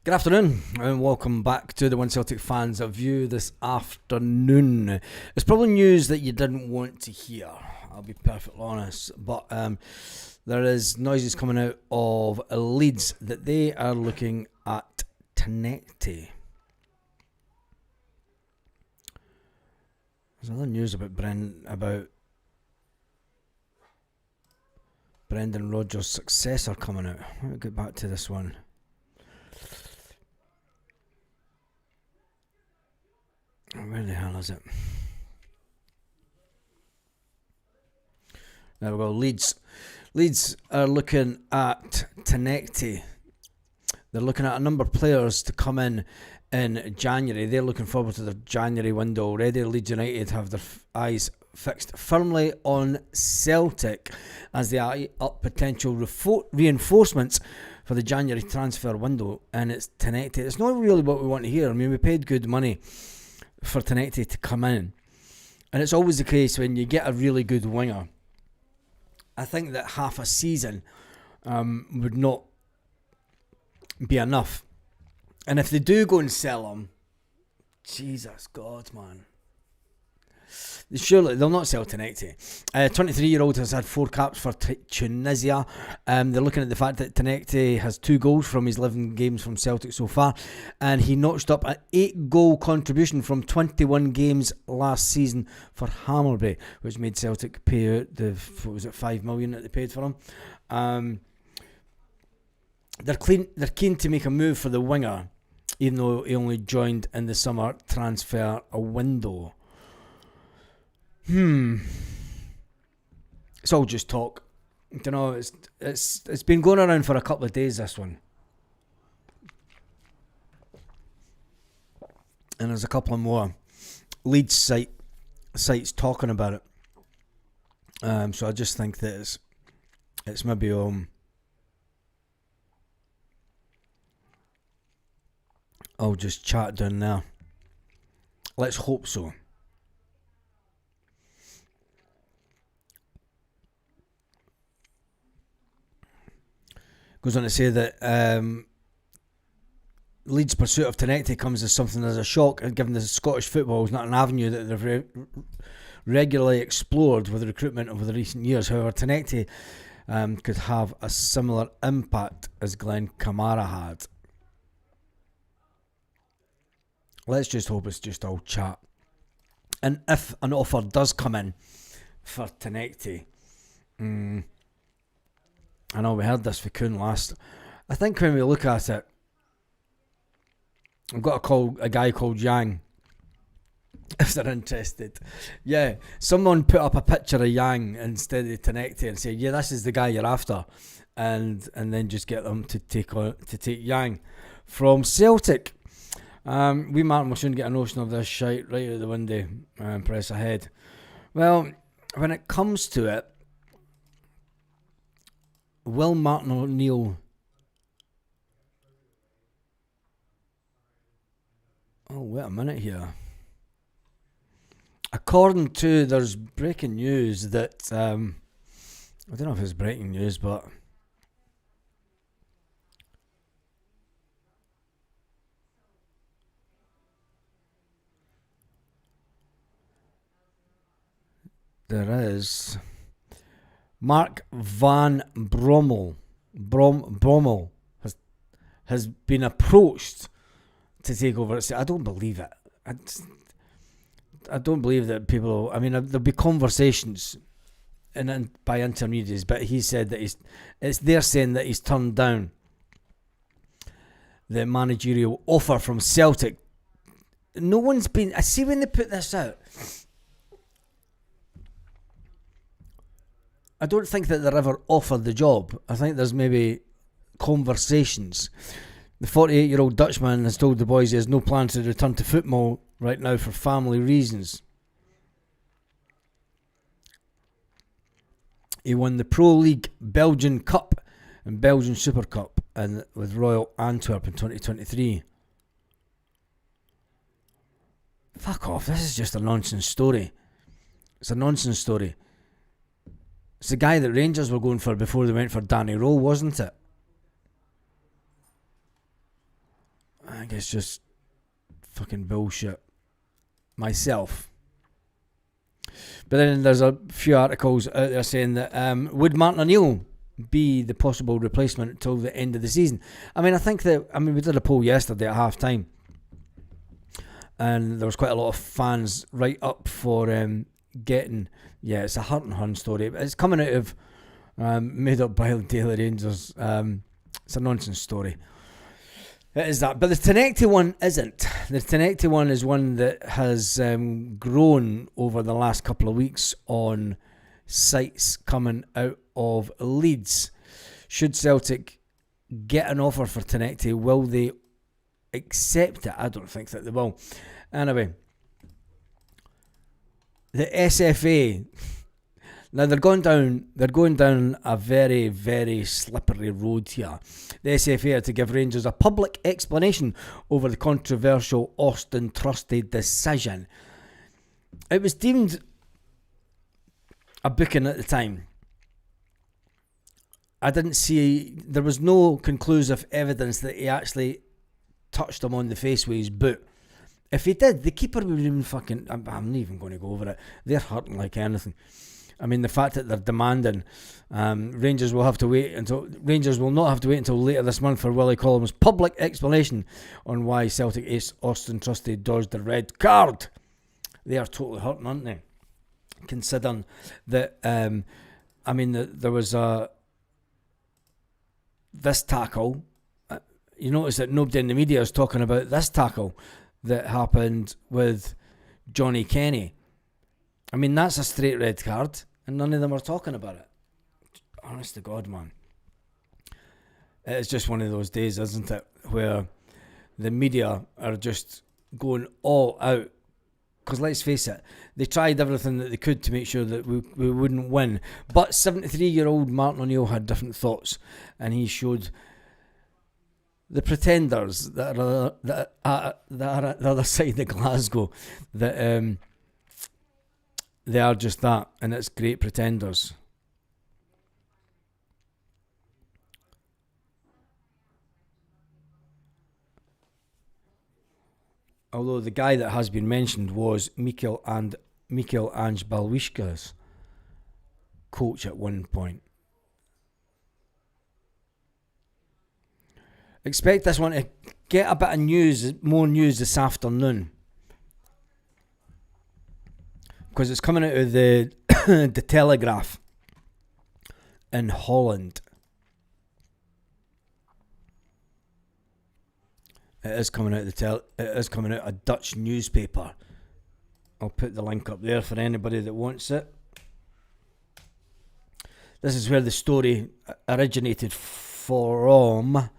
Good afternoon and welcome back to the One Celtic Fans View this afternoon. It's probably news that you didn't want to hear, I'll be perfectly honest, but there is noises coming out of Leeds that they are looking at Tenecti. There's other news about Brendan Rodgers' successor coming out. Let me get back to this one. Where the hell is it? There we go. Leeds are looking at Tenecti. They're looking at a number of players to come in January. They're looking forward to their January window already. Leeds United have their eyes fixed firmly on Celtic as they eye up potential reinforcements for the January transfer window, and it's Tenecti. It's not really what we want to hear. I mean, we paid good money for Tenecti to come in, and it's always the case when you get a really good winger. I think that half a season would not be enough, and if they do go and sell him, Jesus God, man, surely they'll not sell Tenecti. 23-year-old has had 4 caps for Tunisia. They're looking at the fact that Tenecti has 2 goals from his 11 games from Celtic so far, and he notched up an 8-goal contribution from 21 games last season for Hammarby, which made Celtic pay out the $5 million that they paid for him. They're keen to make a move for the winger, even though he only joined in the summer transfer window. It's all just talk. You know, it's been going around for a couple of days, this one. And there's a couple of more Leeds sites talking about it. So I just think that it's maybe I'll just chat down there. Let's hope so. Goes on to say that Leeds' pursuit of Tenecti comes as something as a shock, and given that Scottish football is not an avenue that they've regularly explored with recruitment over the recent years. However, Tenecti could have a similar impact as Glenn Kamara had. Let's just hope it's just all chat. And if an offer does come in for Tenecti, I know we heard this for Kuhn last. I think when we look at it, I've got to call a guy called Yang, if they're interested. Yeah, someone put up a picture of Yang instead of Tenecti and say, yeah, this is the guy you're after, and then just get them to take Yang from Celtic. We Martin will soon get a notion of this shite right out the window and press ahead. Well, when it comes to it, will Martin O'Neill... Oh, wait a minute here. According to... There's breaking news that... I don't know if it's breaking news, but... There is... Mark van Bommel has been approached to take over. I don't believe it. I don't believe that people... I mean, there'll be conversations by intermediaries, but he said that they're saying that he's turned down the managerial offer from Celtic. No one's been... I see when they put this out, I don't think that they're ever offered the job. I think there's maybe conversations. The 48-year-old Dutchman has told the boys he has no plans to return to football right now for family reasons. He won the Pro League Belgian Cup and Belgian Super Cup with Royal Antwerp in 2023. Fuck off, this is just a nonsense story. It's a nonsense story. It's the guy that Rangers were going for before they went for Danny Rowe, wasn't it? I think it's just fucking bullshit myself. But then there's a few articles out there saying that would Martin O'Neill be the possible replacement till the end of the season? I mean, we did a poll yesterday at half time, and there was quite a lot of fans right up for getting. Yeah, it's a Hurt and Hun story. It's coming out of made up by Daily Rangers. It's a nonsense story. It is that. But the Tenecti one isn't. The Tenecti one is one that has grown over the last couple of weeks on sites coming out of Leeds. Should Celtic get an offer for Tenecti, will they accept it? I don't think that they will. Anyway, the SFA. Now they're going down a very, very slippery road here. The SFA are to give Rangers a public explanation over the controversial Austin Trusty decision. It was deemed a booking at the time. There was no conclusive evidence that he actually touched him on the face with his boot. If he did, the keeper would have been fucking... I'm not even going to go over it. They're hurting like anything. I mean, the fact that they're demanding Rangers will not have to wait until later this month for Willie Collins' public explanation on why Celtic ace Austin Trusty dodged the red card. They are totally hurting, aren't they? Considering that, there was this tackle. You notice that nobody in the media is talking about this tackle that happened with Johnny Kenny. I mean, that's a straight red card, and none of them are talking about it. Honest to God, man. It's just one of those days, isn't it, where the media are just going all out. Because let's face it, they tried everything that they could to make sure that we wouldn't win. But 73-year-old Martin O'Neill had different thoughts, and he showed the pretenders that are at the other side of Glasgow that... they are just that, and it's great pretenders. Although the guy that has been mentioned was Mikel Ange Balwishka's coach at one point. Expect this one to get a bit of more news this afternoon. Because it's coming out of the the Telegraph in Holland. It is coming out a Dutch newspaper. I'll put the link up there for anybody that wants it. This is where the story originated from.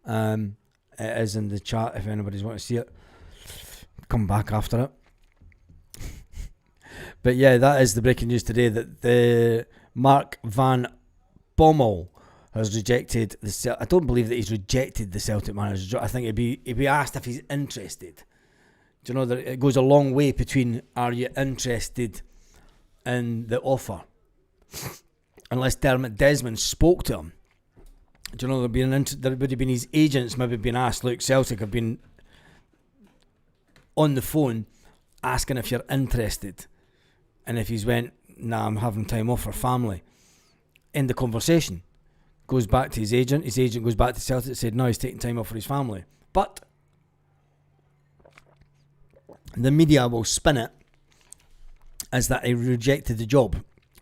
It is in the chat if anybody's want to see it. Come back after it. But yeah, that is the breaking news today, that the Mark van Bommel has rejected the. I don't believe that he's rejected the Celtic manager's job. I think he'd be asked if he's interested. Do you know that it goes a long way between are you interested in the offer? Unless Dermot Desmond spoke to him. Do you know there would have been his agents maybe been asked, look, Celtic have been on the phone asking if you're interested. And if he's went, nah, I'm having time off for family. End the conversation. Goes back to his agent goes back to Celtic and said, no, he's taking time off for his family. But the media will spin it as that he rejected the job,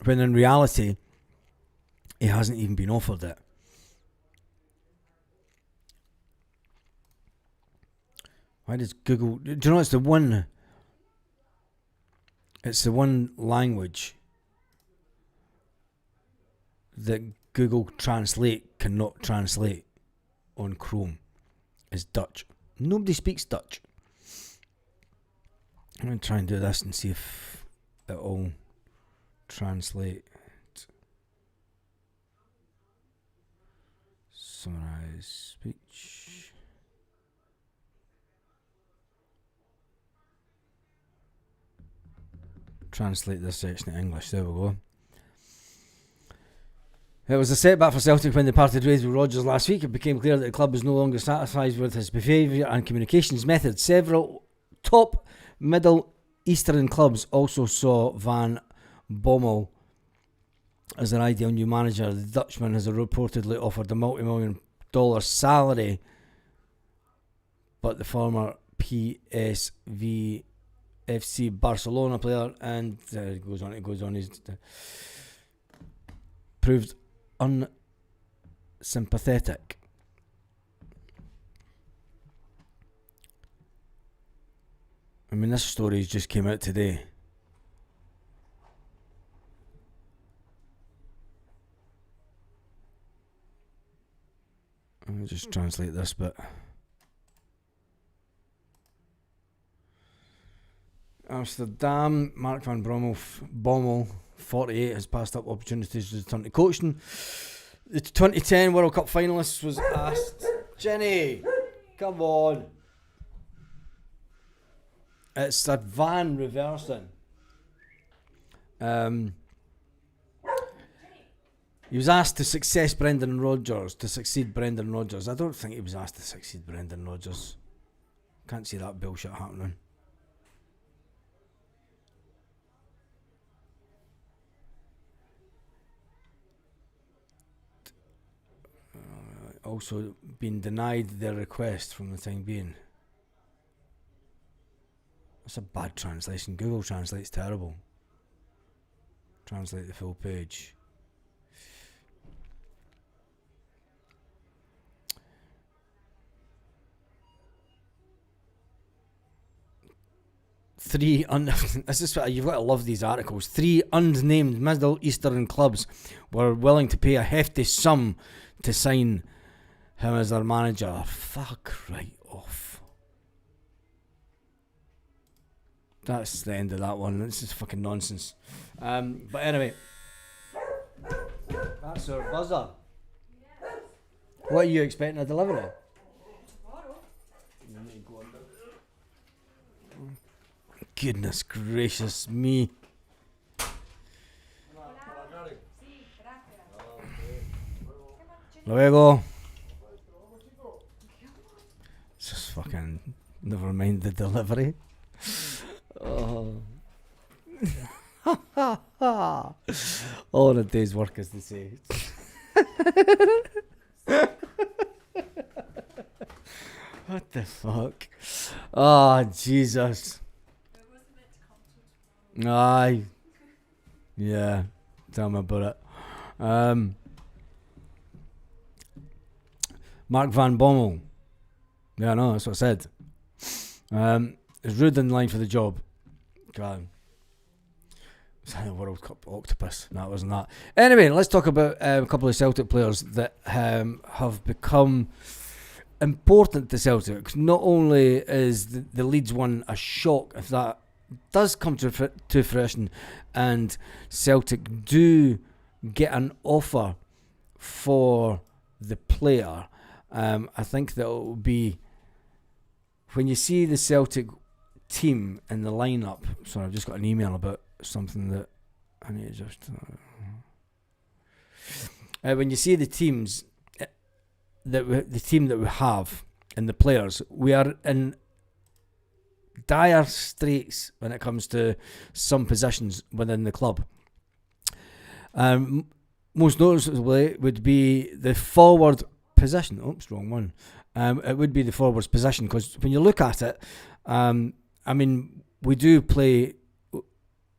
when in reality, he hasn't even been offered it. Why does Google... Do you know it's the one language that Google Translate cannot translate on Chrome is Dutch. Nobody speaks Dutch. I'm going to try and do this and see if it'll translate. Summarize speech. Translate this section to English. There we go. It was a setback for Celtic when they parted ways with Rodgers last week. It became clear that the club was no longer satisfied with his behaviour and communications methods. Several top Middle Eastern clubs also saw Van Bommel as their ideal new manager. The Dutchman has reportedly offered a multi-million-dollar salary, but the former PSV FC Barcelona player and goes on. He's proved unsympathetic. I mean, this story just came out today. Let me just translate this bit. Amsterdam, Mark van Bommel, 48, has passed up opportunities to return to coaching. The 2010 World Cup finalists was asked, Jenny, come on. It's that van reversing. He was asked to succeed Brendan Rodgers. I don't think he was asked to succeed Brendan Rodgers. Can't see that bullshit happening. Also been denied their request from the time being. That's a bad translation. Google Translate's terrible. Translate the full page. This is what you've got to love these articles. 3 unnamed Middle Eastern clubs were willing to pay a hefty sum to sign him as their manager. Fuck right off. That's the end of that one. This is fucking nonsense. But anyway, that's our buzzer. What are you expecting a delivery? Goodness gracious me. Luego. Just fucking never mind the delivery. Oh. All in a day's work, as they say. What the fuck? Oh, Jesus. Aye. Yeah. Tell me about it. Mark van Bommel. Yeah, no, that's what I said. Is rude in line for the job. God. It's a World Cup octopus. No, it wasn't that. Anyway, let's talk about a couple of Celtic players that have become important to Celtic. Not only is the Leeds one a shock, if that does come to fruition and Celtic do get an offer for the player, I think that it will be, when you see the Celtic team in the lineup. Sorry, I've just got an email about something that I need to just. When you see the teams, the team that we have and the players, we are in dire straits when it comes to some positions within the club. Most noticeably would be the forward position. Oops, wrong one. It would be the forwards position, because when you look at it, I mean, we do play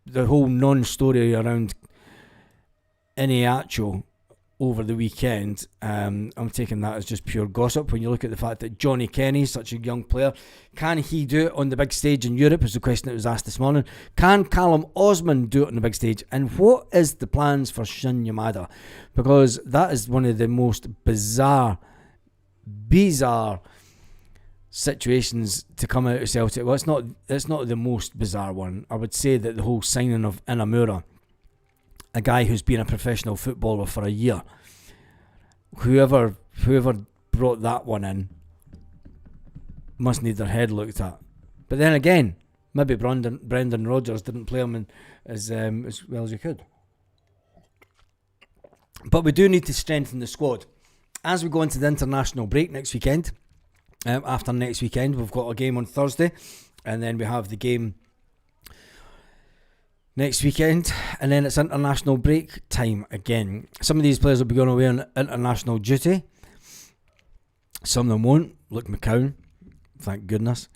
the whole non-story around Iniacho over the weekend. I'm taking that as just pure gossip. When you look at the fact that Johnny Kenny, such a young player, can he do it on the big stage in Europe, is the question that was asked this morning. Can Callum Osman do it on the big stage? And what is the plans for Shin Yamada? Because that is one of the most bizarre situations to come out of Celtic. Well, it's not the most bizarre one. I would say that the whole signing of Inamura, a guy who's been a professional footballer for a year, whoever brought that one in must need their head looked at. But then again, maybe Brendan Rodgers didn't play him as well as he could. But we do need to strengthen the squad. As we go into the international break next weekend, after next weekend, we've got a game on Thursday, and then we have the game next weekend, and then it's international break time again. Some of these players will be going away on international duty. Some of them won't. Luke McCown, thank goodness.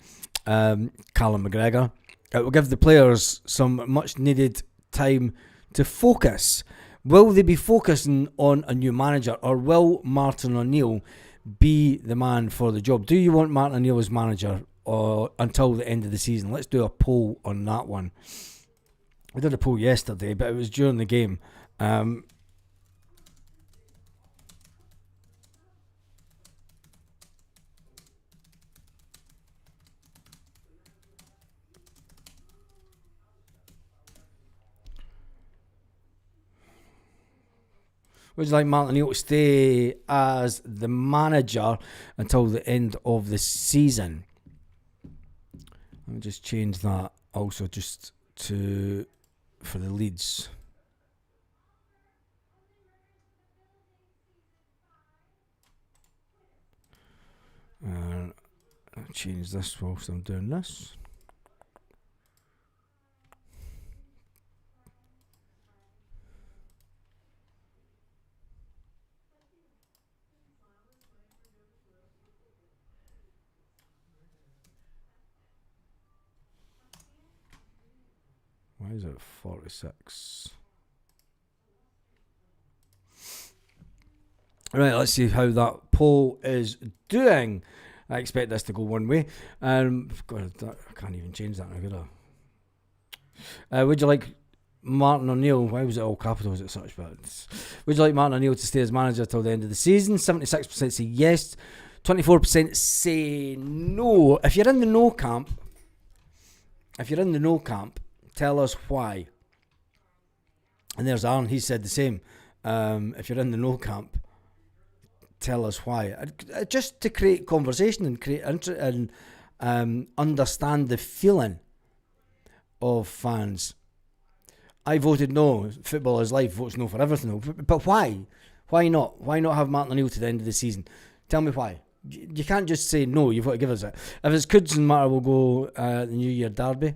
Callum McGregor. It will give the players some much needed time to focus. Will they be focusing on a new manager, or will Martin O'Neill be the man for the job? Do you want Martin O'Neill as manager or until the end of the season? Let's do a poll on that one. We did a poll yesterday, but it was during the game. Would you like Martin O'Neill to stay as the manager until the end of the season? Let me just change that also just to for the Leeds. I'll change this whilst I'm doing this. Why is it 46? Right, let's see how that poll is doing. I expect this to go one way. God, I can't even change that now, could I? Would you like Martin O'Neill? Why was it all capitals at such bits? Would you like Martin O'Neill to stay as manager till the end of the season? 76% say yes. 24% say no. If you're in the no camp, tell us why. And there's Aaron, he said the same. If you're in the no camp, tell us why. Just to create conversation and create and understand the feeling of fans. I voted no. Football is life. Votes no for everything. But why? Why not? Why not have Martin O'Neill to the end of the season? Tell me why. You can't just say no. You've got to give us it. If it's Cuds and Matter, we'll go the New Year derby.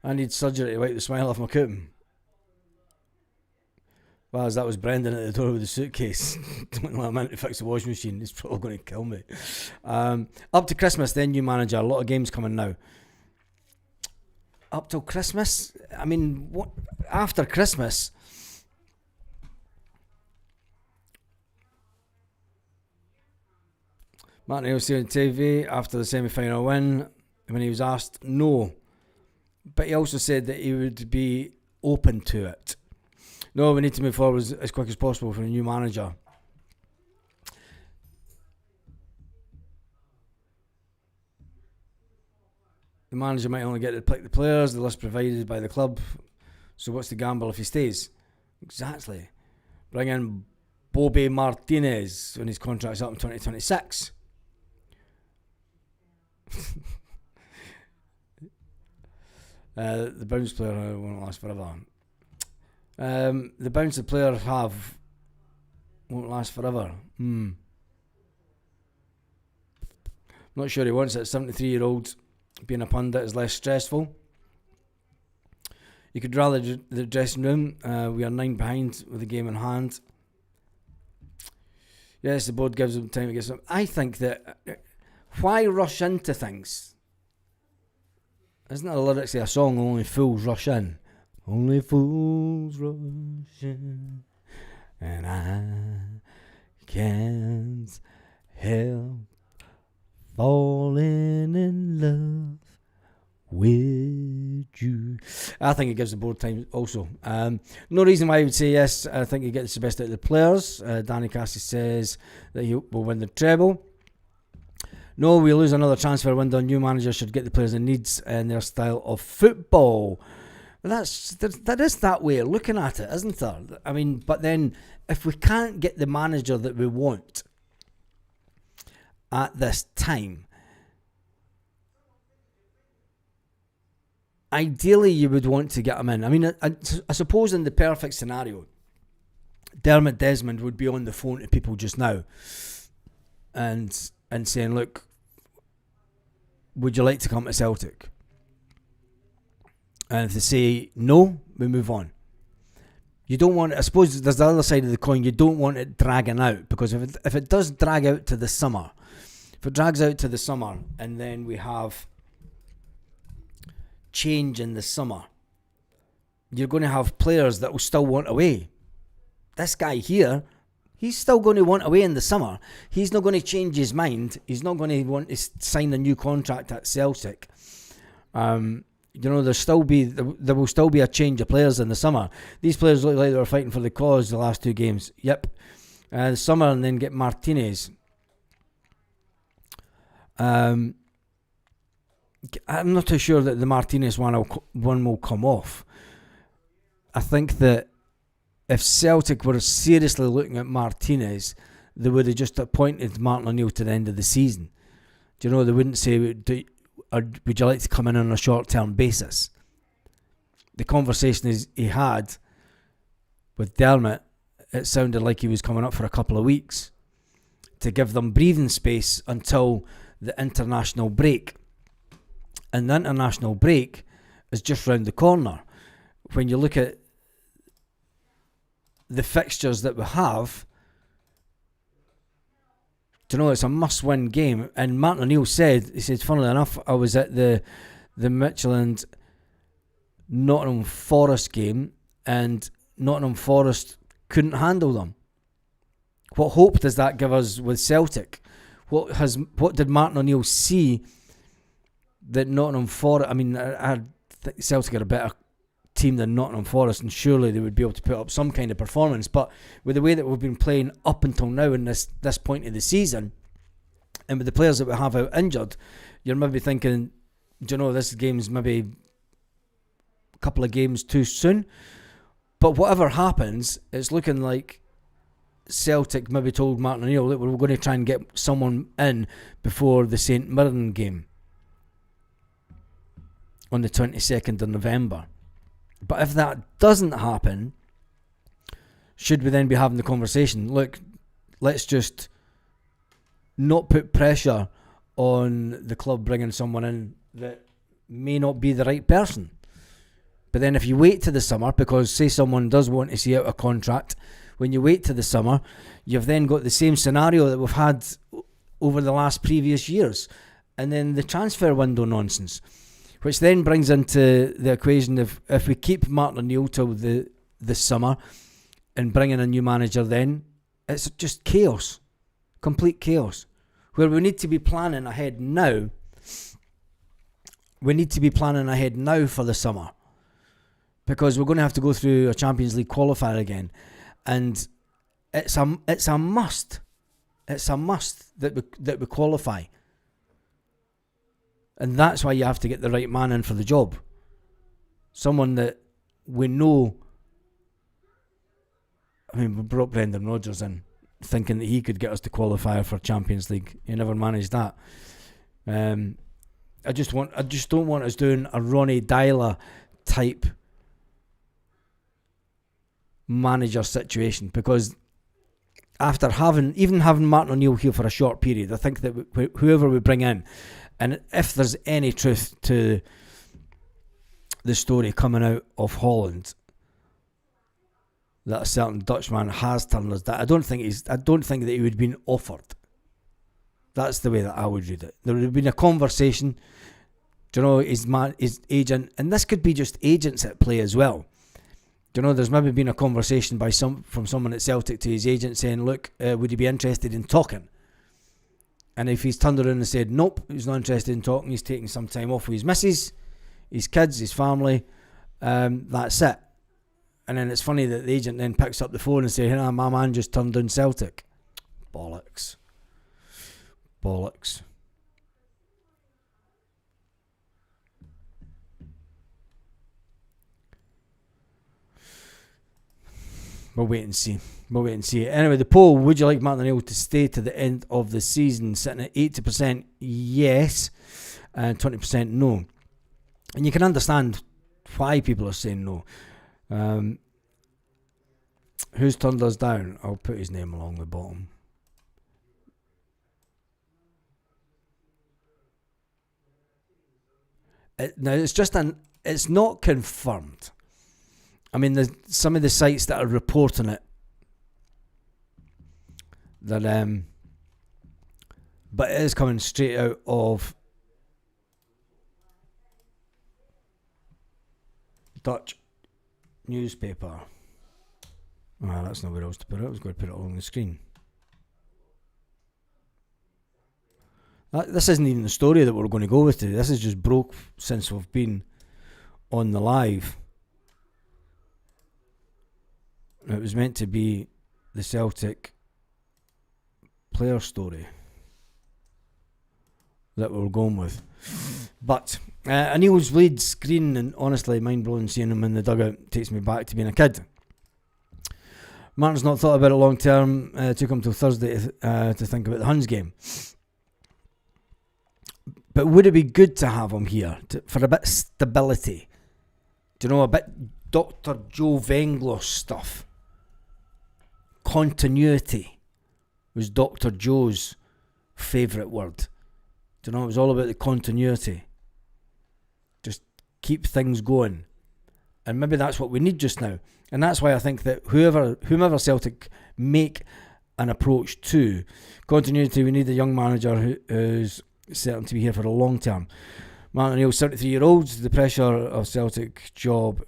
I need surgery to wipe the smile off my coupon. Well, as that was Brendan at the door with the suitcase. Don't let him in to fix the washing machine. He's probably going to kill me. Up to Christmas, then new manager. A lot of games coming now. Up till Christmas? I mean, what after Christmas? Martin O'Neill on TV after the semi-final win when he was asked no. But he also said that he would be open to it. No, we need to move forward as quick as possible for a new manager. The manager might only get to pick the players, the list provided by the club. So what's the gamble if he stays? Exactly. Bring in Bobby Martinez when his contract's up in 2026. The bounce player won't last forever. The bounce the players have won't last forever. Not sure he wants it. 73-year-old being a pundit is less stressful. You could rather the dressing room. We are 9 behind with the game in hand. Yes, the board gives them time to get some. I think that why rush into things? Isn't that the lyrics to a song? Only fools rush in. Only fools rush in, and I can't help falling in love with you. I think it gives the board time also. No reason why I would say yes. I think he gets the best out of the players. Danny Cassie says that he will win the treble. No, we lose another transfer window. New manager should get the players it needs and their style of football. That is that way of looking at it, isn't there? I mean, but then if we can't get the manager that we want at this time, ideally you would want to get him in. I mean, I suppose in the perfect scenario, Dermot Desmond would be on the phone to people just now and saying, look, would you like to come to Celtic? And if they say no, we move on. You don't want, I suppose there's the other side of the coin, you don't want it dragging out, because if it does drag out to the summer, if it drags out to the summer and then we have change in the summer, you're going to have players that will still want away. This guy here, he's still going to want away in the summer. He's not going to change his mind. He's not going to want to sign a new contract at Celtic. There will still be a change of players in the summer. These players look like they were fighting for the cause the last 2 games. Yep. The summer, and then get Martinez. I'm not too sure that the Martinez one will come off. I think that if Celtic were seriously looking at Martinez, they would have just appointed Martin O'Neill to the end of the season. They wouldn't say, would you like to come in on a short-term basis? The conversation he had with Dermot, it sounded like he was coming up for a couple of weeks to give them breathing space until the international break. And the international break is just round the corner. When you look at the fixtures that we have, it's a must-win game. And Martin O'Neill said, funnily enough, I was at the Midtjylland Nottingham Forest game, and Nottingham Forest couldn't handle them. What hope does that give us with Celtic? What did Martin O'Neill see that Nottingham Forest? I mean, I think Celtic are a better team than Nottingham Forest, and surely they would be able to put up some kind of performance. But with the way that we've been playing up until now in this point of the season, and with the players that we have out injured, you're maybe thinking, this game's maybe a couple of games too soon. But whatever happens, it's looking like Celtic maybe told Martin O'Neill that we're going to try and get someone in before the St Mirren game on the 22nd of November. But if that doesn't happen, should we then be having the conversation, look, let's just not put pressure on the club bringing someone in that may not be the right person? But then if you wait to the summer, because say someone does want to see out a contract, when you wait to the summer, you've then got the same scenario that we've had over the last previous years. And then the transfer window nonsense, which then brings into the equation of if we keep Martin O'Neill till the summer and bring in a new manager, then it's just chaos, complete chaos. Where we need to be planning ahead now. We need to be planning ahead now for the summer, because we're going to have to go through a Champions League qualifier again, and it's a must. It's a must that we qualify. And that's why you have to get the right man in for the job. Someone that we know. I mean, we brought Brendan Rodgers in thinking that he could get us to qualifier for Champions League. He never managed that. I just don't want us doing a Ronnie Dyler type manager situation, because after having Martin O'Neill here for a short period, I think that whoever we bring in, and if there's any truth to the story coming out of Holland that a certain Dutchman has turned us that, I don't think that he would have been offered. That's the way that I would read it. There would have been a conversation, his agent, and this could be just agents at play as well. There's maybe been a conversation from someone at Celtic to his agent saying, look, would he be interested in talking? And if he's turned around and said, nope, he's not interested in talking, he's taking some time off with his missus, his kids, his family, that's it. And then it's funny that the agent then picks up the phone and says, hey, my man just turned down Celtic. Bollocks. We'll wait and see. Anyway, the poll, would you like Martin O'Neill to stay to the end of the season? Sitting at 80% yes and 20% no. And you can understand why people are saying no. Who's turned us down? I'll put his name along the bottom. Now, it's not confirmed. I mean, some of the sites that are reporting it, that but it is coming straight out of Dutch newspaper. Well, that's not where else to put it. I was going to put it all on the screen. This isn't even the story that we're going to go with today. This is just broke since we've been on the live. It was meant to be the Celtic player story that we're going with. But Anil's Leeds green, and honestly, mind-blowing seeing him in the dugout takes me back to being a kid. Martin's not thought about it long term. Took him till Thursday to think about the Huns game. But would it be good to have him here for a bit of stability? Do you know, a bit Dr. Joe Venglos stuff? Continuity was Dr. Joe's favourite word. Do you know, it was all about the continuity. Just keep things going. And maybe that's what we need just now. And that's why I think that whomever Celtic make an approach to continuity, we need a young manager who's certain to be here for the long term. Martin O'Neill, 33-year-old, the pressure of Celtic job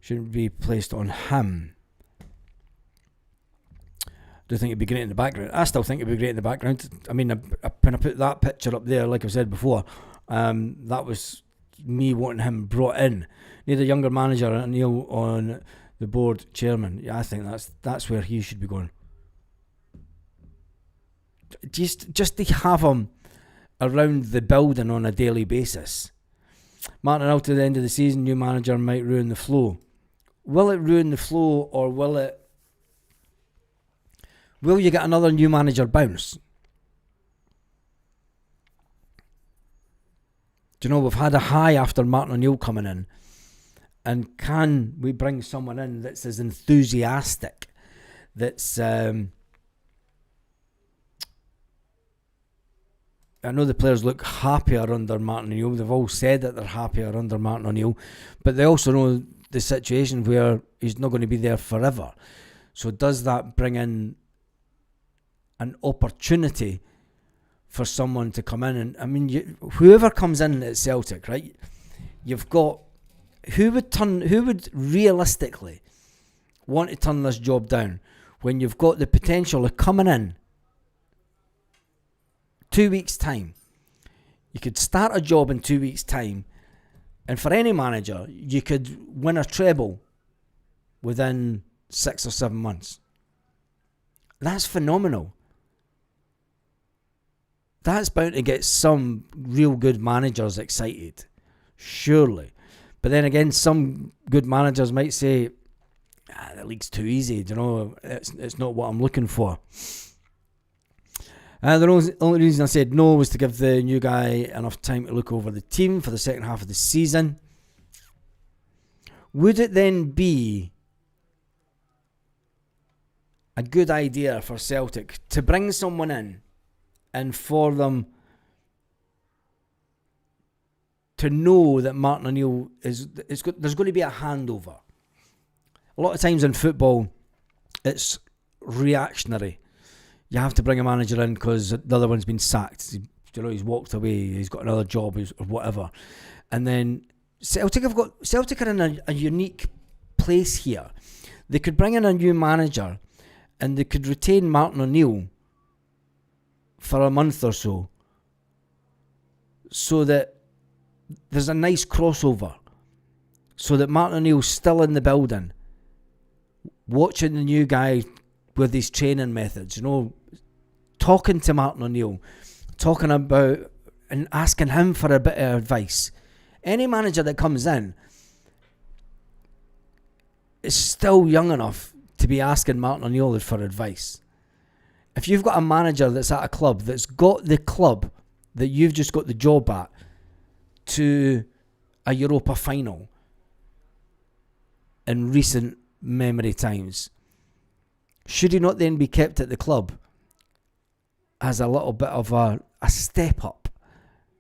shouldn't be placed on him. Do you think it'd be great in the background? I still think it'd be great in the background. I mean, when I put that picture up there, like I said before, that was me wanting him brought in. Need a younger manager, O'Neill on the board chairman. Yeah, I think that's where he should be going. Just to have him around the building on a daily basis. Martin out to the end of the season, new manager might ruin the flow. Will it ruin the flow, or will you get another new manager bounce? Do you know, we've had a high after Martin O'Neill coming in, and can we bring someone in that's as enthusiastic, that's I know the players look happier under Martin O'Neill. They've all said that they're happier under Martin O'Neill, but they also know the situation where he's not going to be there forever. So does that bring in an opportunity for someone to come in? And I mean, whoever comes in at Celtic, right? You've got who would realistically want to turn this job down when you've got the potential of coming in 2 weeks' time. You could start a job in 2 weeks' time, and for any manager, you could win a treble within 6 or 7 months. That's phenomenal. That's bound to get some real good managers excited, surely. But then again, some good managers might say, the league's too easy, you know, it's not what I'm looking for. The only reason I said no was to give the new guy enough time to look over the team for the second half of the season. Would it then be a good idea for Celtic to bring someone in and for them to know that Martin O'Neill there's going to be a handover? A lot of times in football, it's reactionary. You have to bring a manager in because the other one's been sacked. He's walked away. He's got another job or whatever. And then Celtic are in a unique place here. They could bring in a new manager, and they could retain Martin O'Neill for a month or so that there's a nice crossover, so that Martin O'Neill's still in the building, watching the new guy with his training methods, you know, talking to Martin O'Neill, talking about and asking him for a bit of advice. Any manager that comes in is still young enough to be asking Martin O'Neill for advice. If you've got a manager that's at a club that's got the club that you've just got the job at to a Europa final in recent memory times. Should he not then be kept at the club as a little bit of a step up?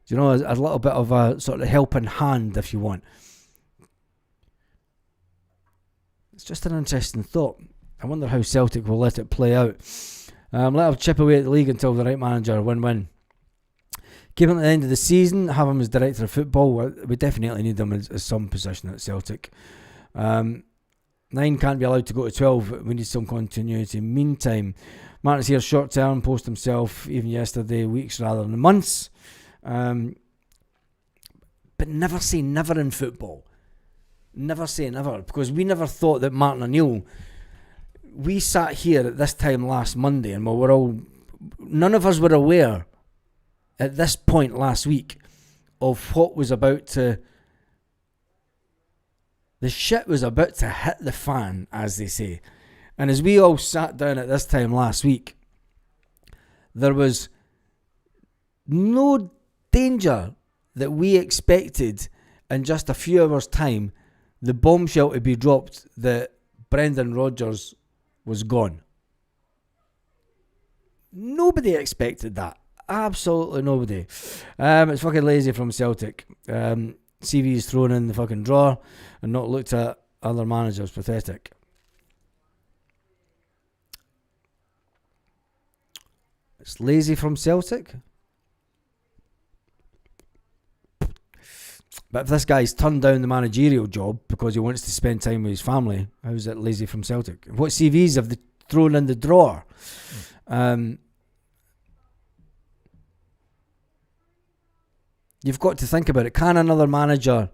You know, a little bit of a sort of helping hand, if you want. It's just an interesting thought. I wonder how Celtic will let it play out. Let him chip away at the league until the right manager. Win-win. Keep him at the end of the season. Have him as director of football. We definitely need him as some position at Celtic. 9 can't be allowed to go to 12. We need some continuity. Meantime, Martin's here short term. Post himself even yesterday. Weeks rather than months. But never say never in football. Never say never. Because we never thought that Martin O'Neill... We sat here at this time last Monday and none of us were aware at this point last week of what was about to... The shit was about to hit the fan, as they say. And as we all sat down at this time last week, there was no danger that we expected in just a few hours' time the bombshell to be dropped that Brendan Rodgers was gone. Nobody expected that. Absolutely nobody. It's fucking lazy from Celtic. CV's thrown in the fucking drawer and not looked at other managers. Pathetic. It's lazy from Celtic. But if this guy's turned down the managerial job because he wants to spend time with his family, how's it lazy from Celtic? What CVs have they thrown in the drawer? You've got to think about it. Can another manager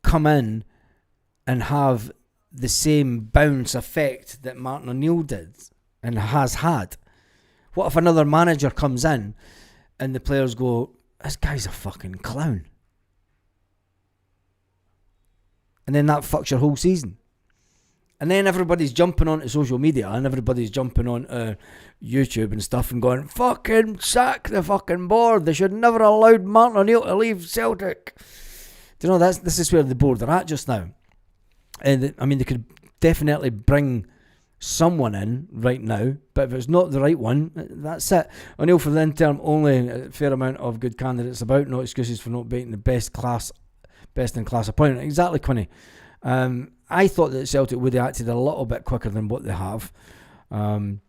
come in and have the same bounce effect that Martin O'Neill did and has had? What if another manager comes in and the players go, this guy's a fucking clown? And then that fucks your whole season. And then everybody's jumping onto social media and everybody's jumping onto YouTube and stuff and going, fucking sack the fucking board. They should never have allowed Martin O'Neill to leave Celtic. Do you know, this is where the board are at just now. And I mean, they could definitely bring someone in right now, but if it's not the right one, that's it. O'Neill for the interim only, a fair amount of good candidates about, no excuses for not being the best in class appointment. Exactly, Quinny. I thought that Celtic would have acted a little bit quicker than what they have. But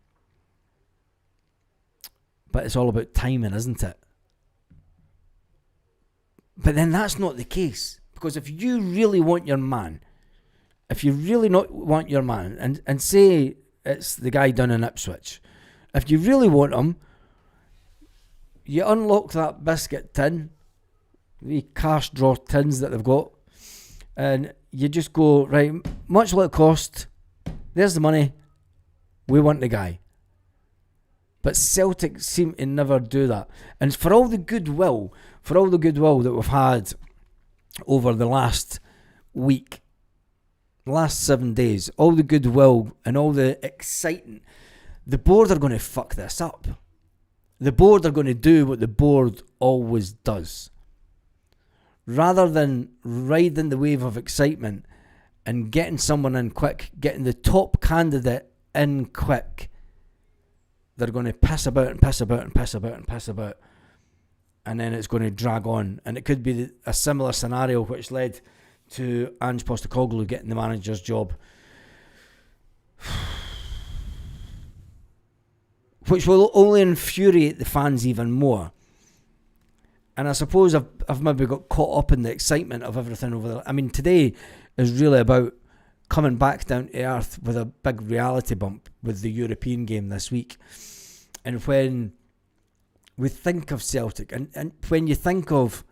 it's all about timing, isn't it? But then that's not the case. Because if you really want your man, and say it's the guy down in Ipswich, if you really want him, you unlock that biscuit tin, the cash drawer tins that they've got, and you just go, right, much will it cost? There's the money. We want the guy. But Celtic seem to never do that. And for all the goodwill that we've had over the last week, the last 7 days, all the goodwill and all the excitement, the board are going to fuck this up. The board are going to do what the board always does. Rather than riding the wave of excitement and getting someone in quick, getting the top candidate in quick, they're going to piss about, and then it's going to drag on. And it could be a similar scenario which led to Ange Postecoglou getting the manager's job, which will only infuriate the fans even more. And I suppose I've maybe got caught up in the excitement of everything over there. I mean, today is really about coming back down to earth with a big reality bump with the European game this week. And when we think of Celtic, and when you think of,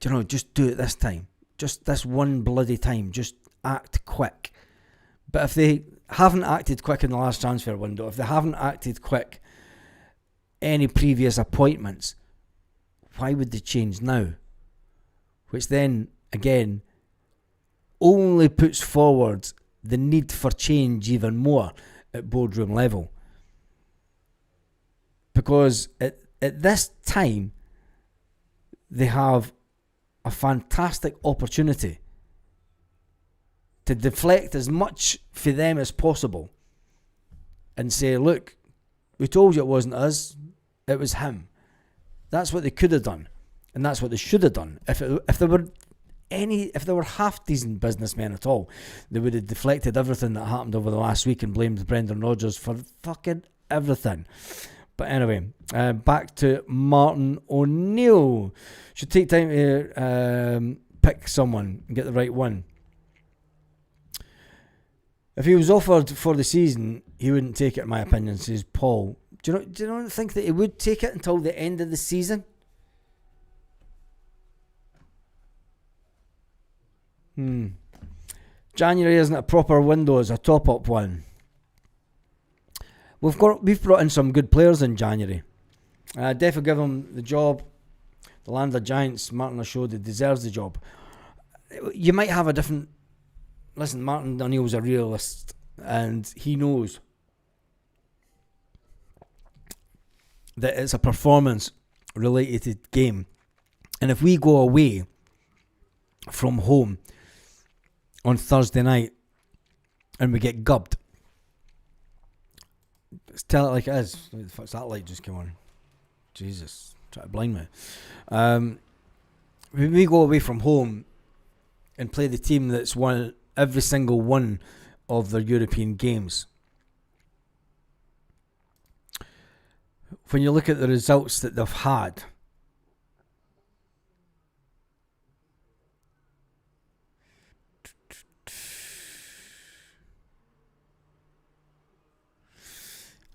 you know, just do it this time, just this one bloody time, just act quick. But if they haven't acted quick in the last transfer window, if they haven't acted quick any previous appointments, why would they change now? Which then, again, only puts forward the need for change even more at boardroom level. Because at this time, they have a fantastic opportunity to deflect as much for them as possible and say, look, we told you it wasn't us, it was him. That's what they could have done, and that's what they should have done. If there were half decent businessmen at all, they would have deflected everything that happened over the last week and blamed Brendan Rodgers for fucking everything. But anyway, back to Martin O'Neill. Should take time to pick someone and get the right one. If he was offered for the season, he wouldn't take it, in my opinion, says Paul. Do you not think that he would take it until the end of the season? January isn't a proper window, it's a top-up one. We've brought in some good players in January. Definitely give him the job. The land of giants, Martin has showed he deserves the job. You might have a different... Listen, Martin O'Neill's a realist, and he knows that it's a performance-related game. And if we go away from home on Thursday night and we get gubbed, let's tell it like it is. What the fuck's that light just came on? Jesus, try to blind me. When we go away from home and play the team that's won every single one of their European games, when you look at the results that they've had,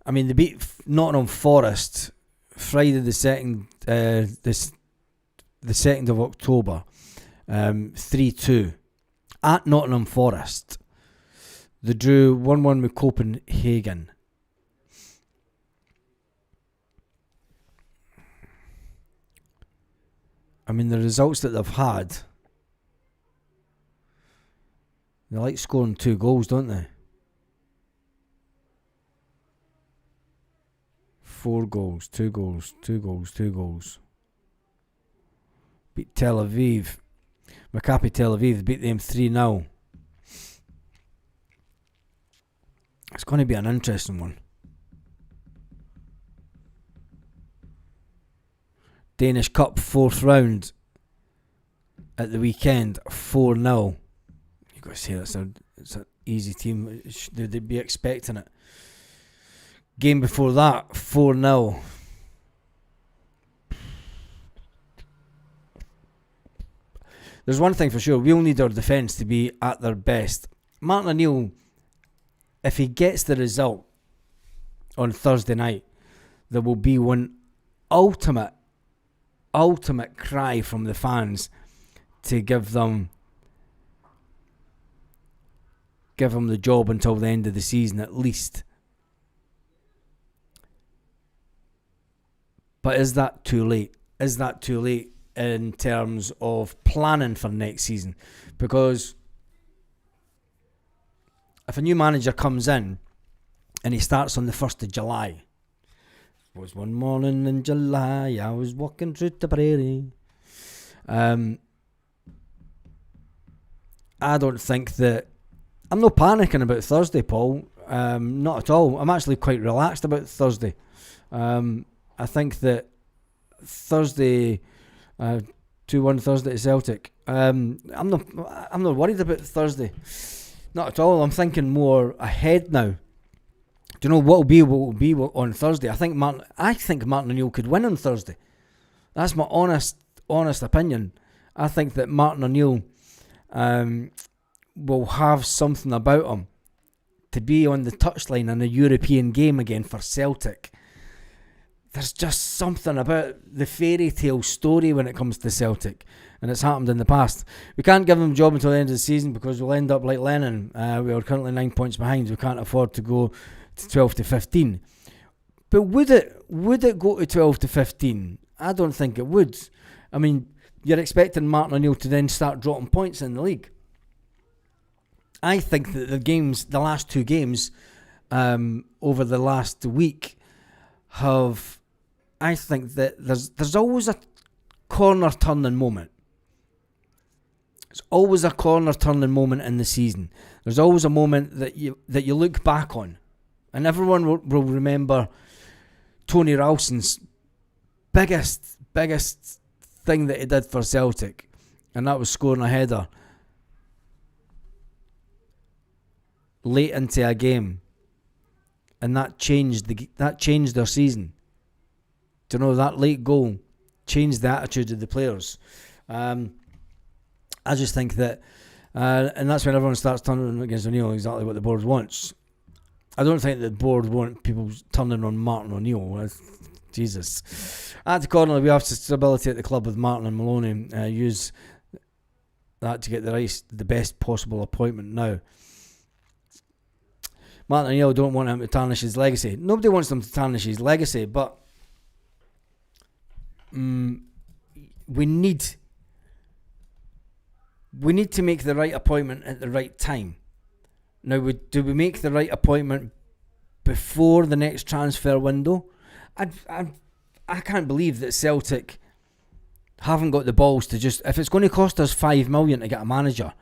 I mean, they beat Nottingham Forest Friday the 2nd of October, 3-2 at Nottingham Forest. They drew 1-1 with Copenhagen. I mean, the results that they've had, they like scoring 2 goals, don't they? 4 goals, 2 goals, 2 goals, 2 goals. Beat Tel Aviv. Maccabi Tel Aviv beat them 3-0. It's going to be an interesting one. Danish Cup 4th round at the weekend, 4-0. You've got to say it's an easy team. They'd be expecting it. Game before that, 4-0. There's one thing for sure, we'll need our defence to be at their best. Martin O'Neill, if he gets the result on Thursday night, there will be one ultimate cry from the fans to give them the job until the end of the season at least. But is that too late? Is that too late in terms of planning for next season? Because if a new manager comes in and he starts on the 1st of July, it was one morning in July, I was walking through the prairie. I don't think that... I'm not panicking about Thursday, Paul. Not at all. I'm actually quite relaxed about Thursday. I think that Thursday, 2-1 Thursday to Celtic. I'm not worried about Thursday. Not at all. I'm thinking more ahead now. Do you know what will be on Thursday? I think Martin O'Neill could win on Thursday. That's my honest opinion. I think that Martin O'Neill will have something about him to be on the touchline in a European game again for Celtic. There's just something about the fairy tale story when it comes to Celtic, and it's happened in the past. We can't give him a job until the end of the season because we'll end up like Lennon. We are currently 9 points behind. We can't afford to go to 12 to 15. But would it go to 12 to 15? I don't think it would. I mean, you're expecting Martin O'Neill to then start dropping points in the league. I think that the last 2 games over the last week I think that there's always a corner turning moment. It's always a corner turning moment in the season. There's always a moment that you look back on, and everyone will remember Tony Ralston's biggest thing that he did for Celtic, and that was scoring a header late into a game, and that changed their season. Do you know, that late goal changed the attitude of the players. I just think that, and that's when everyone starts turning against O'Neill, exactly what the board wants. I don't think the board want people turning on Martin O'Neill. Jesus. At Connolly, we have stability at the club with Martin and Maloney. Use that to get the best possible appointment now. Martin O'Neill don't want him to tarnish his legacy. Nobody wants them to tarnish his legacy, but we need to make the right appointment at the right time. Now, do we make the right appointment before the next transfer window? I can't believe that Celtic haven't got the balls to just, if it's going to cost us $5 million to get a manager,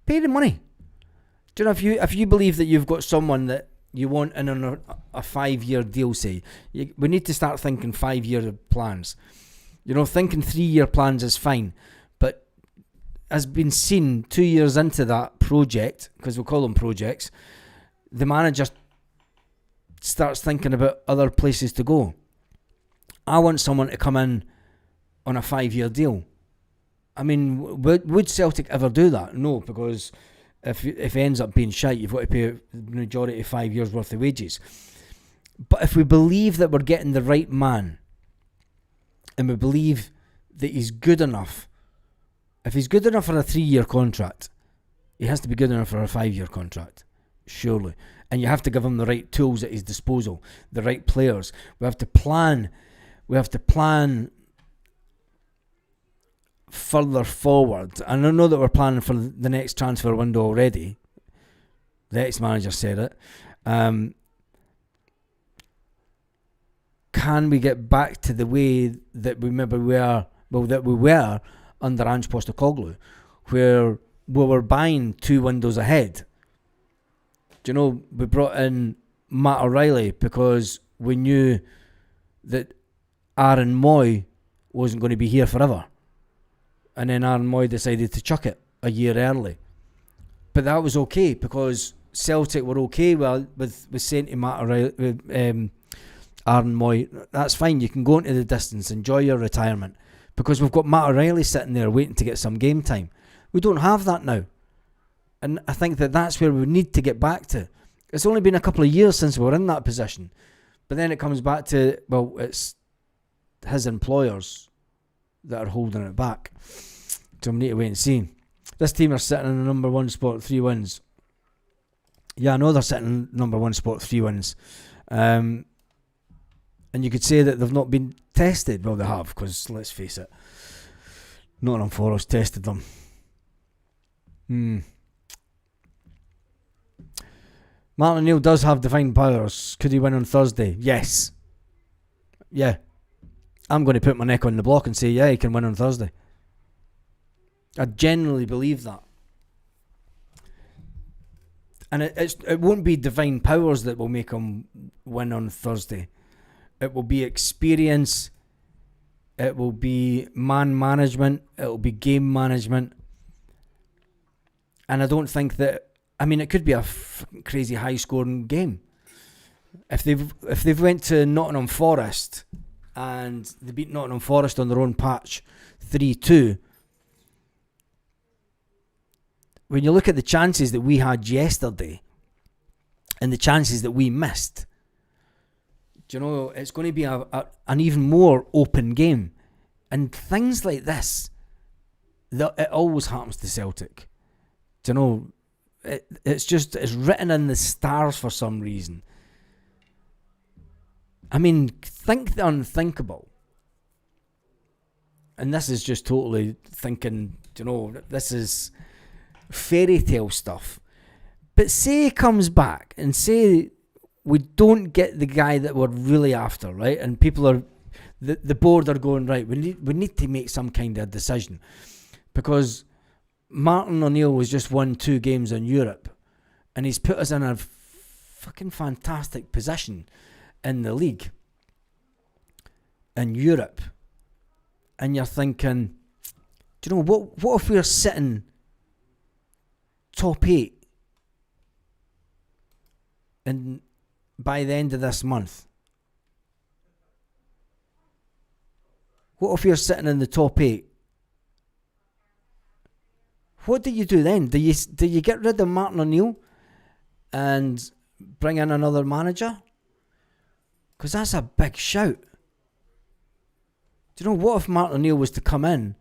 pay the money. Do you know, if you believe that you've got someone that you want in on a 5-year deal, say, we need to start thinking 5-year plans. You know, thinking 3-year plans is fine, but as been seen 2 years into that project, because we'll call them projects, the manager starts thinking about other places to go. I want someone to come in on a 5-year deal. I mean, would Celtic ever do that? No, because if it ends up being shite, you've got to pay the majority of 5 years worth of wages. But if we believe that we're getting the right man, and we believe that he's good enough, if he's good enough for a 3-year contract, he has to be good enough for a 5-year contract, surely. And you have to give him the right tools at his disposal, the right players. We have to plan further forward. And I know that we're planning for the next transfer window already. The ex-manager said it. Can we get back to the way that we were under Ange Postecoglou, where we were buying 2 windows ahead? Do you know, we brought in Matt O'Reilly because we knew that Aaron Moy wasn't going to be here forever. And then Aaron Moy decided to chuck it a year early. But that was okay because Celtic were okay with saying to Matt O'Reilly, Aaron Moy, that's fine, you can go into the distance, enjoy your retirement, because we've got Matt O'Reilly sitting there waiting to get some game time. We don't have that now. And I think that that's where we need to get back to. It's only been a couple of years since we were in that position. But then it comes back to, well, it's his employers that are holding it back. So we need to wait and see. This team are sitting in the number 1 spot, 3 wins. Yeah, I know they're sitting in number 1 spot, 3 wins. And you could say that they've not been tested. Well, they have, because let's face it, Nottingham Forest tested them. Martin O'Neill does have divine powers. Could he win on Thursday? Yes. Yeah. I'm going to put my neck on the block and say, yeah, he can win on Thursday. I genuinely believe that. And it won't be divine powers that will make him win on Thursday. It will be experience. It will be man management. It will be game management. And I don't think that, I mean, it could be a crazy high scoring game. If they've went to Nottingham Forest and they beat Nottingham Forest on their own patch 3-2, when you look at the chances that we had yesterday and the chances that we missed, do you know, it's going to be an even more open game. And things like this, it always happens to Celtic. Do you know, it's written in the stars for some reason. I mean, think the unthinkable. And this is just totally thinking, do you know, this is fairy tale stuff. But say he comes back and say we don't get the guy that we're really after, right? And people are, the board are going, right, we need to make some kind of decision. Because Martin O'Neill was just won 2 games in Europe, and he's put us in a fucking fantastic position in the league in Europe. And you're thinking, do you know what if we're sitting top 8 and by the end of this month? What if you're sitting in the top 8? What do you do then? Do you get rid of Martin O'Neill and bring in another manager? Because that's a big shout. Do you know, what if Martin O'Neill was to come in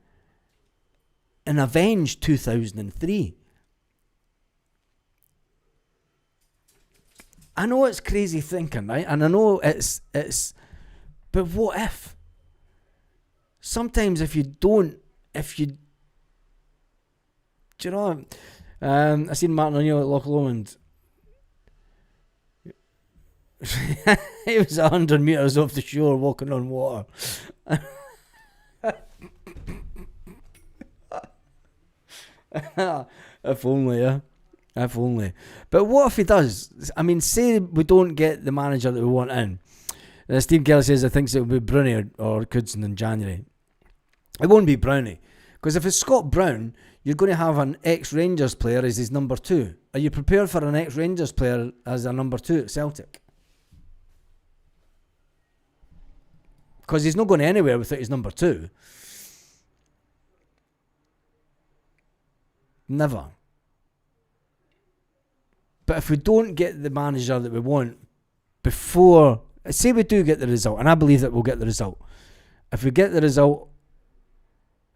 and avenge 2003? I know it's crazy thinking, right? And I know it's but what if? Sometimes do you know, I seen Martin O'Neill at Loch Lomond. He was 100 metres off the shore walking on water. If only, yeah. If only. But what if he does? I mean, say we don't get the manager that we want in. Steve Kelly says he thinks it will be Brownie or Coulson in January. It won't be Brownie. Because if it's Scott Brown, you're going to have an ex-Rangers player as his number 2. Are you prepared for an ex-Rangers player as a number 2 at Celtic? Because he's not going anywhere without his number 2. Never. But if we don't get the manager that we want before, say we do get the result, and I believe that we'll get the result. If we get the result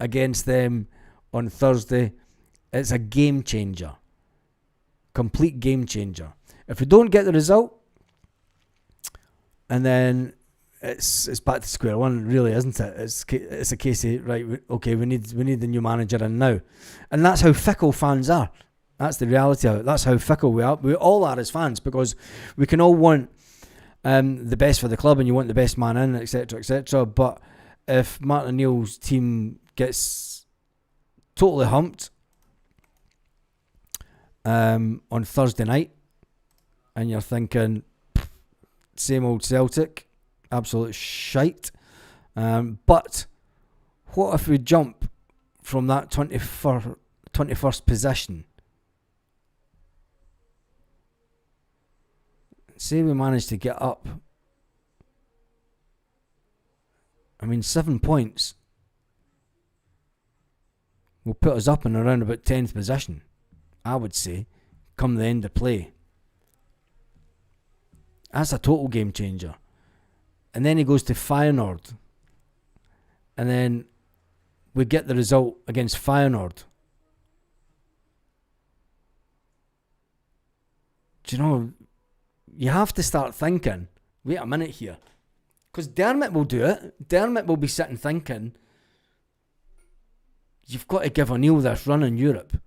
against them on Thursday, it's a game changer. Complete game changer. If we don't get the result, and then it's back to square one, really, isn't it? It's a case of, right, okay, we need the new manager in now. And that's how fickle fans are. That's the reality of it. That's how fickle we are. We all are as fans, because we can all want the best for the club, and you want the best man in, etc., etc. But if Martin O'Neill's team gets totally humped on Thursday night, and you're thinking, same old Celtic, absolute shite. But what if we jump from that 21st position? Say we manage to get up. I mean, 7 points will put us up in around about 10th position, I would say, come the end of play. That's a total game changer. And then he goes to Feyenoord. And then we get the result against Feyenoord. Do you know, you have to start thinking, wait a minute here. Because Dermot will do it. Dermot will be sitting thinking, you've got to give O'Neill this run in Europe.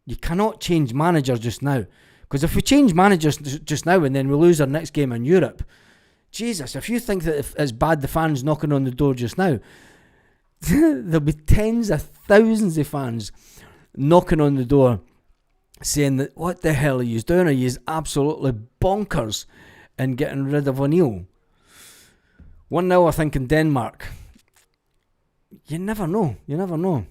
You cannot change managers just now. Because if we change managers just now and then we lose our next game in Europe, Jesus, if you think that it's bad the fans knocking on the door just now, there'll be tens of thousands of fans knocking on the door saying that, what the hell are you doing? Are you absolutely bonkers in getting rid of O'Neill? 1-0, I think, in Denmark. You never know. You never know.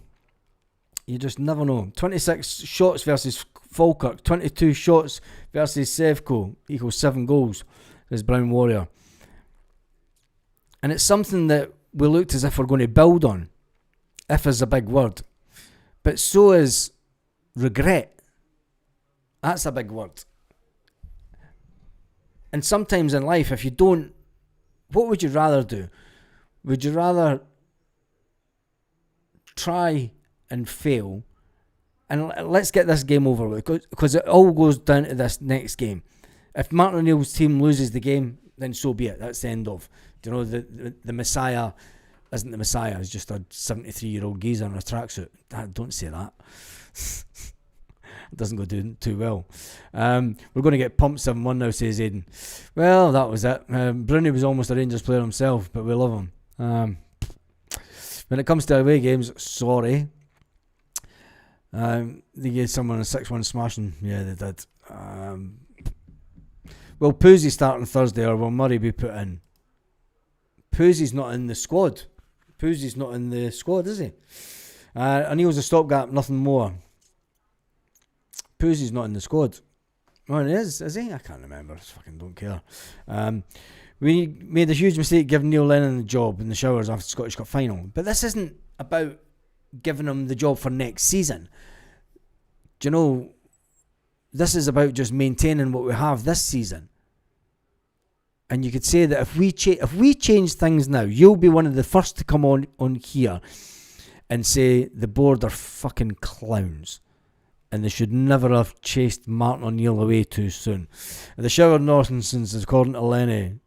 You just never know. 26 shots versus Falkirk. 22 shots versus Sevco equals 7 goals. As Brown Warrior. And it's something that we looked as if we're going to build on. If is a big word. But so is regret. That's a big word. And sometimes in life, if you don't, what would you rather do? Would you rather try and fail? And let's get this game over with, because it all goes down to this next game. If Martin O'Neill's team loses the game, then so be it. That's the end of. Do you know, the Messiah isn't the Messiah. It's just a 73-year-old geezer in a tracksuit. Don't say that. It doesn't go too well. We're going to get pumped 7-1 now, says Aidan. Well, that was it. Brownie was almost a Rangers player himself, but we love him. When it comes to away games, sorry. They gave someone a 6-1 smashing. Yeah, they did. Will Poosie start on Thursday, or will Murray be put in? Poosie's not in the squad. Poosie's not in the squad, is he? O'Neill's a stopgap, nothing more. Poosie's not in the squad. Oh, it is he? I can't remember. I fucking don't care. We made a huge mistake giving Neil Lennon the job in the showers after the Scottish Cup final. But this isn't about giving him the job for next season. Do you know, this is about just maintaining what we have this season. And you could say that if we change things now, you'll be one of the first to come on here and say the board are fucking clowns and they should never have chased Martin O'Neill away too soon. The shower nonsense, according to Lenny.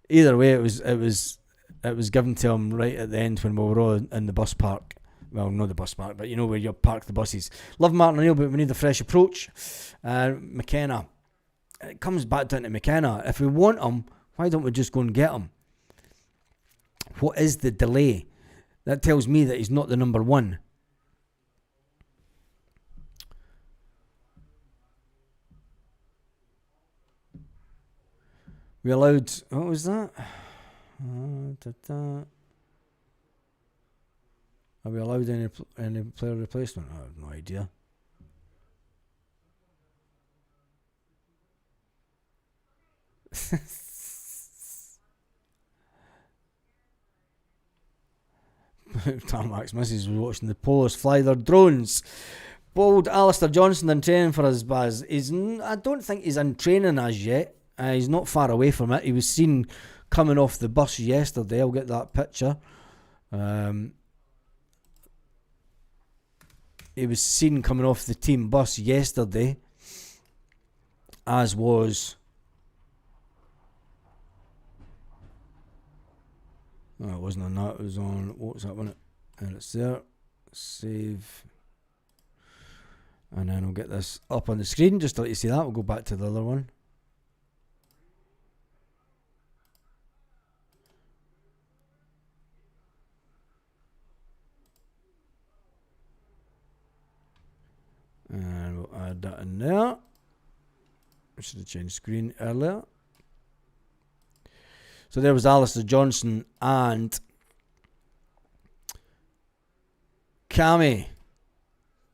Either way, it was given to him right at the end when we were all in the bus park. Well, not the bus park, but you know where you park the buses. Love Martin O'Neill, but we need a fresh approach. McKenna. It comes back down to McKenna. If we want him, why don't we just go and get him? What is the delay? That tells me that he's not the number one. We allowed... What was that? Are we allowed any player replacement? I have no idea. Tarmac's missus was watching the Polos fly their drones. Bold Alistair Johnson in training for us, Baz. I don't think he's in training as yet. He's not far away from it. He was seen coming off the bus yesterday. I'll get that picture. He was seen coming off the team bus yesterday, as was... Oh, it wasn't on that, it was on WhatsApp, wasn't it? And it's there. Save. And then I'll get this up on the screen just to let you see that. We'll go back to the other one. And we'll add that in there. I should have changed screen earlier. So there was Alistair Johnson and Cammy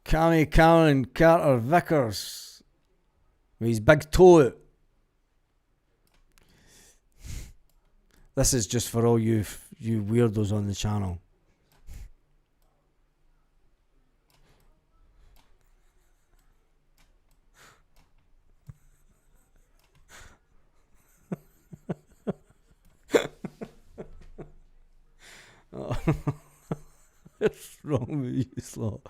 Cameron Carter Vickers with his big toe out. This is just for all you weirdos on the channel. What's wrong with you, slot?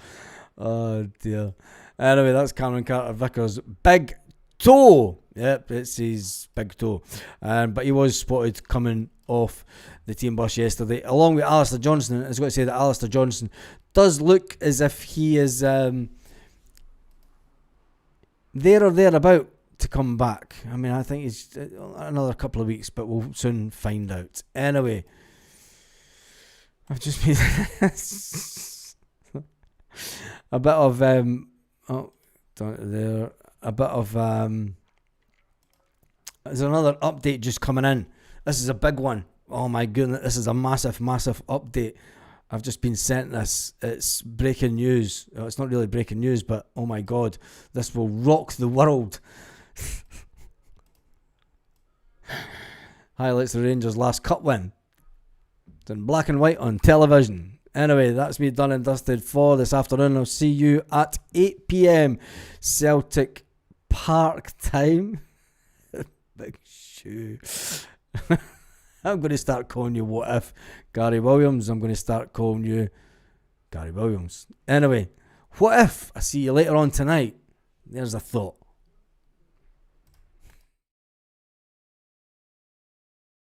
Oh dear. Anyway, that's Cameron Carter Vickers' big toe. Yep, it's his big toe. But he was spotted coming off the team bus yesterday, along with Alistair Johnson. I was going to say that Alistair Johnson does look as if he is there or thereabout to come back. I mean, I think he's another couple of weeks, but we'll soon find out. Anyway, I've just made a bit of down there. A bit of there's another update just coming in. This is a big one. Oh my goodness, this is a massive update. I've just been sent this. It's breaking news. It's not really breaking news, but oh my god, this will rock the world. Highlights the Rangers' last cup win. It's in black and white on television. Anyway, that's me done and dusted for this afternoon. I'll see you at 8 p.m. Celtic Park time. Big shoe. I'm going to start calling you What If Gary Williams. I'm going to start calling you Gary Williams. Anyway, what if I see you later on tonight? There's a thought.